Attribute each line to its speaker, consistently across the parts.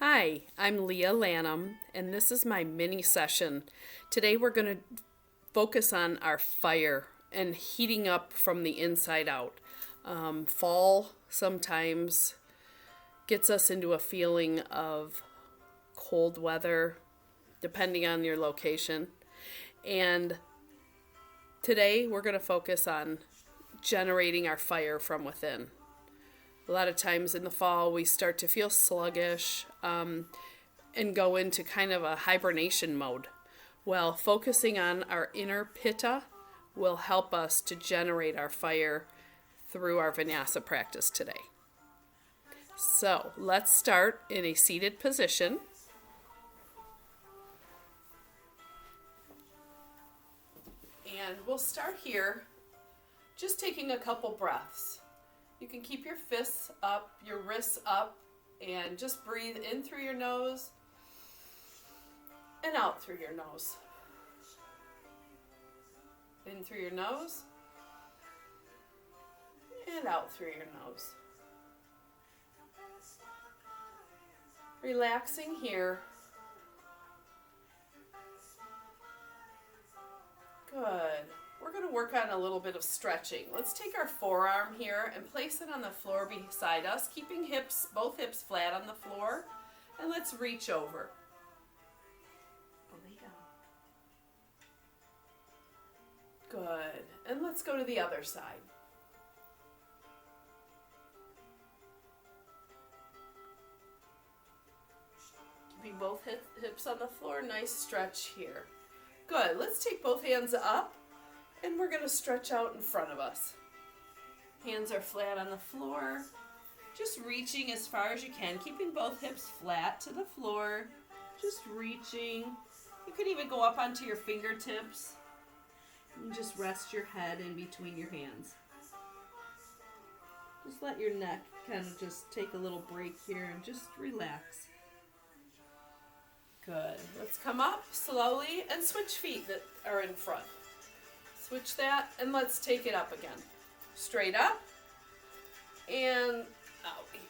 Speaker 1: Hi, I'm Leah Lanham, and this is my mini session. Today we're going to focus on our fire and heating up from the inside out. Fall sometimes gets us into a feeling of cold weather, depending on your location. And today we're going to focus on generating our fire from within. A lot of times in the fall, we start to feel sluggish and go into kind of a hibernation mode. Well, focusing on our inner pitta will help us to generate our fire through our vinyasa practice today. So let's start in a seated position. And we'll start here, just taking a couple breaths. You can keep your fists up, your wrists up, and just breathe in through your nose and out through your nose. In through your nose and out through your nose. Relaxing here. Good. We're going to work on a little bit of stretching. Let's take our forearm here and place it on the floor beside us, keeping both hips flat on the floor. And let's reach over. Lay down. Good. And let's go to the other side. Keeping both hips on the floor. Nice stretch here. Good. Let's take both hands up. And we're going to stretch out in front of us. Hands are flat on the floor. Just reaching as far as you can, keeping both hips flat to the floor. Just reaching. You can even go up onto your fingertips. And just rest your head in between your hands. Just let your neck kind of just take a little break here and just relax. Good. Let's come up slowly and switch feet that are in front. Switch that, and let's take it up again. Straight up, and out here.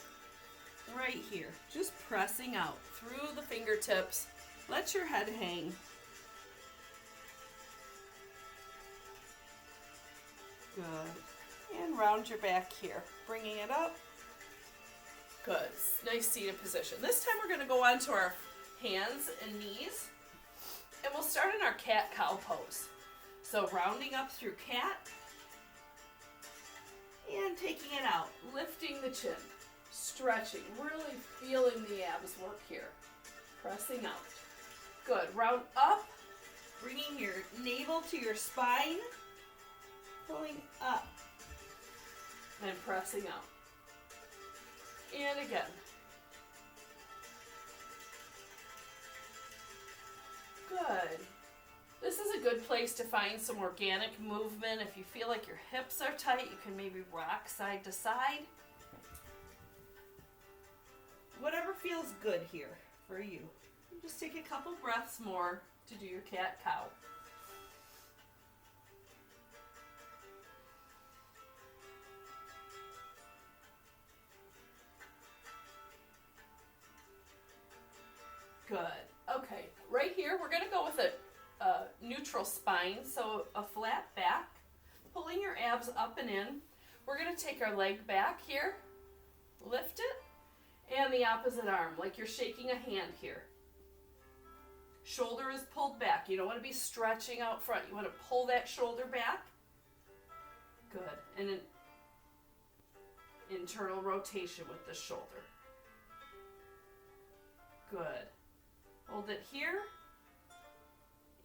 Speaker 1: Right here. Just pressing out through the fingertips. Let your head hang. Good. And round your back here. Bringing it up. Good. Nice seated position. This time we're going to go onto our hands and knees, and we'll start in our cat-cow pose. So rounding up through cat and taking it out, lifting the chin, stretching, really feeling the abs work here, pressing out. Good, round up, bringing your navel to your spine, pulling up and pressing out. And again. Good. This is a good place to find some organic movement. If you feel like your hips are tight, you can maybe rock side to side. Whatever feels good here for you. Just take a couple breaths more to do your cat-cow. Good. Okay, right here we're going to go with a neutral spine, so a flat back, pulling your abs up and in. We're going to take our leg back here, lift it, and the opposite arm, like you're shaking a hand here. Shoulder is pulled back. You don't want to be stretching out front. You want to pull that shoulder back. Good. And an internal rotation with the shoulder. Good. Hold it here.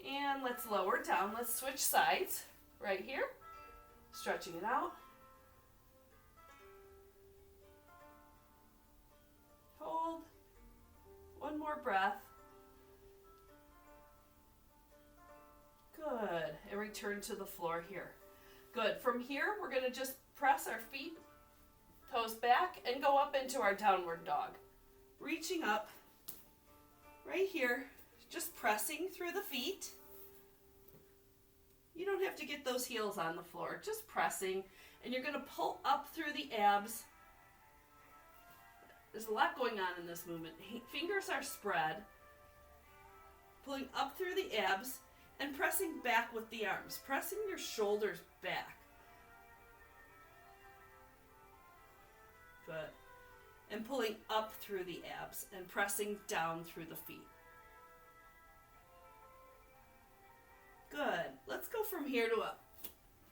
Speaker 1: And let's lower down. Let's switch sides right here. Stretching it out. Hold. One more breath. Good. And return to the floor here. Good. From here, we're going to just press our feet, toes back, and go up into our downward dog. Reaching up right here. Just pressing through the feet. You don't have to get those heels on the floor, just pressing. And you're going to pull up through the abs There's a lot going on in this movement. Fingers are spread, pulling up through the abs and pressing back with the arms, pressing your shoulders back. Good. And pulling up through the abs and pressing down through the feet. Good. Let's go from here to a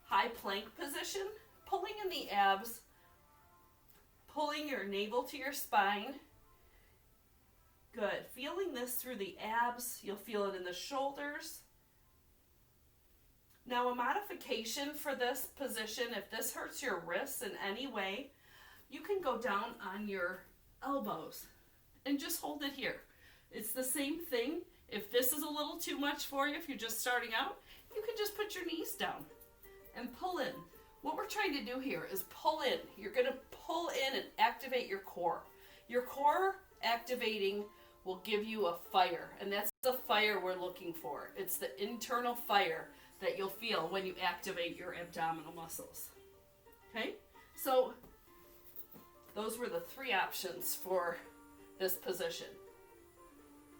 Speaker 1: high plank position, pulling in the abs, pulling your navel to your spine. Good. Feeling this through the abs. You'll feel it in the shoulders. Now, a modification for this position, if this hurts your wrists in any way, you can go down on your elbows and just hold it here. It's the same thing. If this is a little too much for you, if you're just starting out, you can just put your knees down and pull in. What we're trying to do here is pull in. You're going to pull in and activate your core. Your core activating will give you a fire, and that's the fire we're looking for. It's the internal fire that you'll feel when you activate your abdominal muscles. Okay? So those were the 3 options for this position.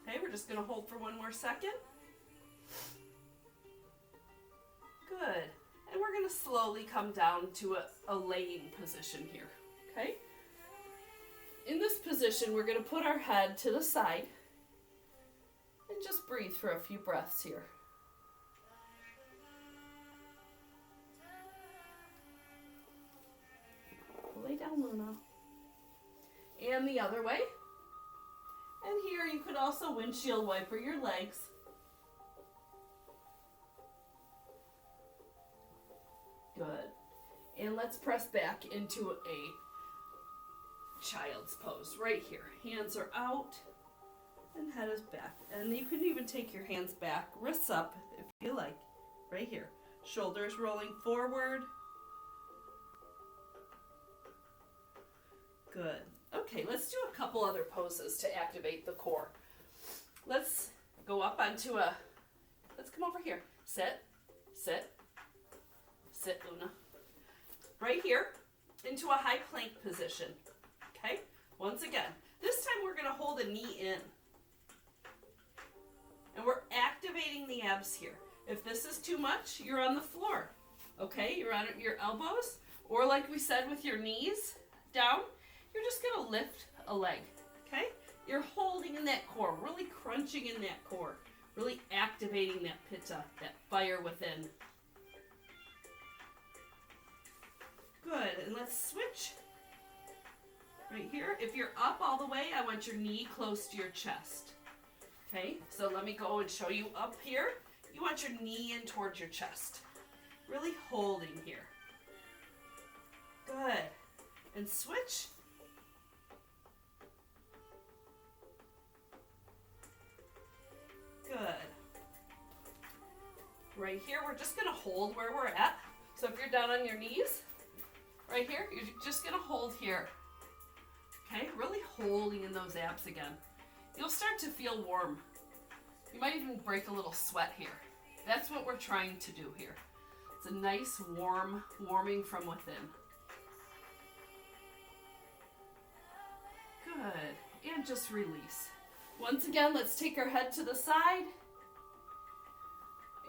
Speaker 1: Okay, we're just going to hold for one more second. Good. And we're going to slowly come down to a laying position here. Okay? In this position, we're going to put our head to the side and just breathe for a few breaths here. Lay down, Luna. And the other way. And here you could also windshield wiper your legs. Good. And let's press back into a child's pose right here. Hands are out and head is back. And you can even take your hands back, wrists up if you like, right here. Shoulders rolling forward. Good. Okay, let's do a couple other poses to activate the core. Let's go up onto let's come over here. Sit, sit, sit, Luna. Right here, into a high plank position. Okay, once again, this time we're going to hold a knee in. And we're activating the abs here. If this is too much, you're on the floor. Okay, you're on your elbows, or like we said with your knees down, you're just going to lift a leg, okay? You're holding in that core, really crunching in that core, really activating that pitta, that fire within. Good, and let's switch right here. If you're up all the way, I want your knee close to your chest, okay? So let me go and show you up here. You want your knee in towards your chest, really holding here. Good, and switch. Good. Right here, we're just going to hold where we're at. So if you're down on your knees, right here, you're just going to hold here. Okay, really holding in those abs again. You'll start to feel warm. You might even break a little sweat here. That's what we're trying to do here. It's a nice warming from within. Good, and just release. Once again, let's take our head to the side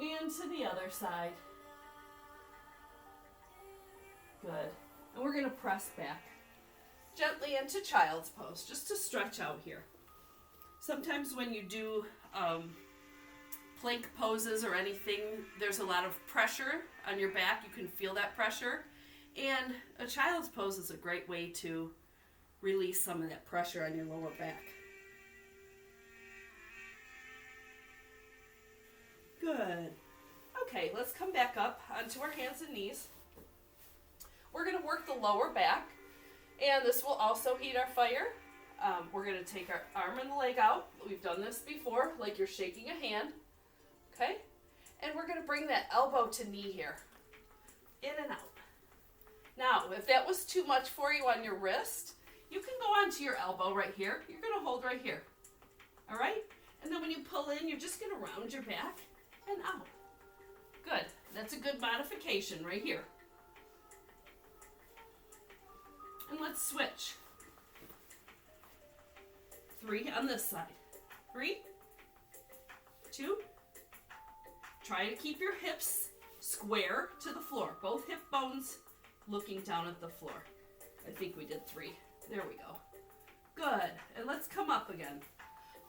Speaker 1: and to the other side. Good. And we're going to press back gently into child's pose, just to stretch out here. Sometimes when you do plank poses or anything, there's a lot of pressure on your back. You can feel that pressure. And a child's pose is a great way to release some of that pressure on your lower back. Good. Okay, let's come back up onto our hands and knees. We're going to work the lower back, and this will also heat our fire. We're going to take our arm and leg out. We've done this before, like you're shaking a hand. Okay? And we're going to bring that elbow to knee here. In and out. Now, if that was too much for you on your wrist, you can go onto your elbow right here. You're going to hold right here. All right? And then when you pull in, you're just going to round your back and out. Good. That's a good modification right here. And let's switch. 3 on this side. 3, 2. Try to keep your hips square to the floor. Both hip bones looking down at the floor. I think we did 3. There we go. Good. And let's come up again.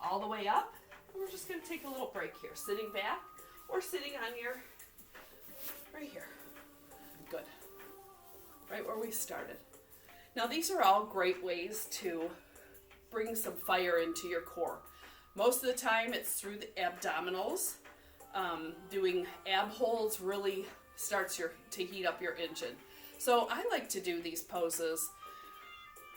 Speaker 1: All the way up. We're just going to take a little break here. Sitting back or sitting on your, right here. Good. Right where we started. Now these are all great ways to bring some fire into your core. Most of the time it's through the abdominals. Doing ab holds really starts to heat up your engine. So I like to do these poses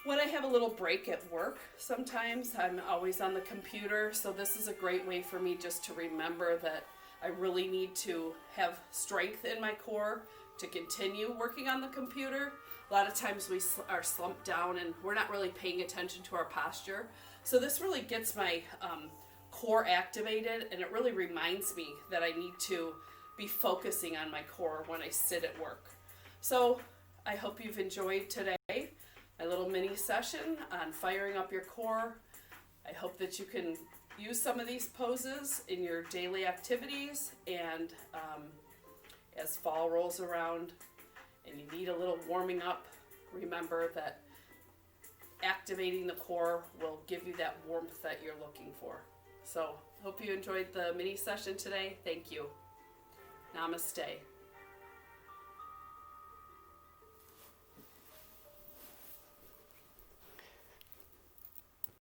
Speaker 1: when I have a little break at work. Sometimes I'm always on the computer, so this is a great way for me just to remember that I really need to have strength in my core to continue working on the computer. A lot of times we are slumped down and we're not really paying attention to our posture. So this really gets my core activated, and it really reminds me that I need to be focusing on my core when I sit at work. So I hope you've enjoyed today, my little mini session on firing up your core. I hope that you can use some of these poses in your daily activities, and as fall rolls around and you need a little warming up, remember that activating the core will give you that warmth that you're looking for. So, hope you enjoyed the mini session today. Thank you. Namaste.